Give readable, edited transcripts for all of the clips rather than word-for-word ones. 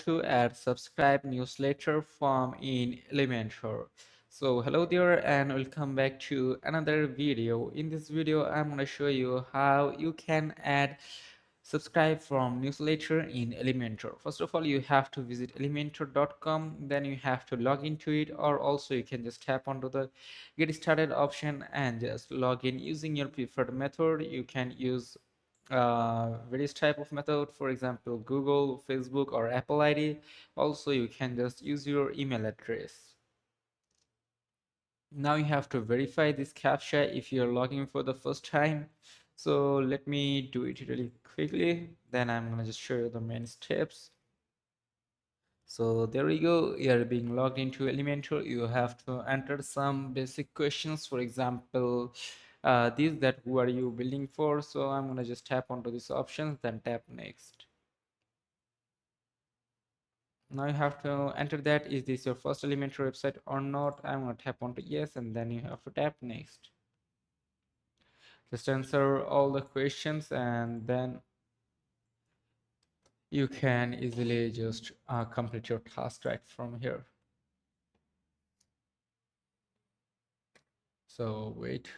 to add subscribe newsletter form in Elementor. So hello there and welcome back to another video. In this video I'm going to show you how you can add subscribe from newsletter in Elementor. First of all, you have to visit elementor.com, then you have to log into it, or also you can just tap onto the get started option and just log in using your preferred method. You can use various type of method, for example Google, Facebook, or Apple ID. Also you can just use your email address. Now you have to verify this captcha if you're logging for the first time. So let me do it really quickly, then I'm gonna just show you the main steps. So there we go, you're being logged into Elementor. You have to enter some basic questions, for example these, that who are you building for. So I'm gonna just tap onto these options, then tap next. Now you have to enter that is this your first Elementor website or not. I'm gonna tap onto yes, and then you have to tap next. Just answer all the questions and then you can easily just complete your task right from here. So wait.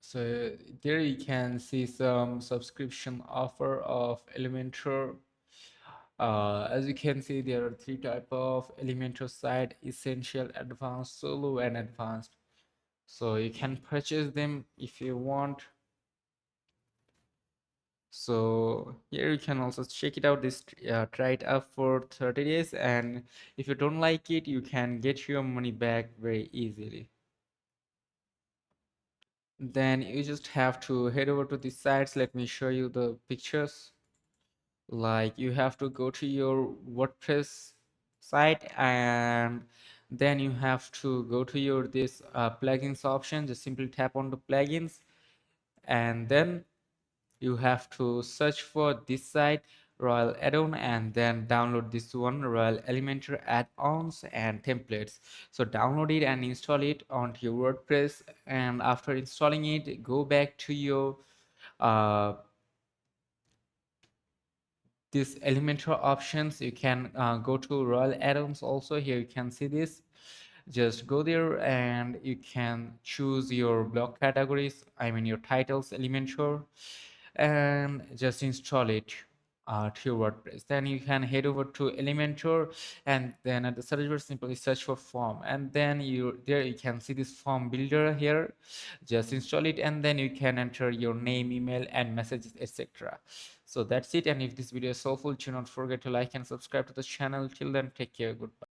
So there you can see some subscription offer of Elementor. As you can see, there are three type of Elementor site: essential, advanced, solo, and advanced. So you can purchase them if you want. So here you can also check it out, this try it out for 30 days, and if you don't like it you can get your money back very easily. Then you just have to head over to these sites. Let me show you the pictures. Like you have to go to your WordPress site, and then you have to go to your this plugins option. Just simply tap on the plugins, and then you have to search for this site, Royal add-on, and then download this one, Royal Elementor add-ons and templates. So download it and install it onto your WordPress, and after installing it, go back to your uh, this Elementor options. You can go to Royal add-ons. Also here you can see this, just go there and you can choose your blog categories, I mean your titles, Elementor, and just install it to your WordPress. Then you can head over to Elementor, and then at the search bar simply search for form, and then you can see this form builder here. Just install it, and then you can enter your name, email, and messages, etc. So that's it. And if this video is helpful, do not forget to like and subscribe to the channel. Till then, take care, goodbye.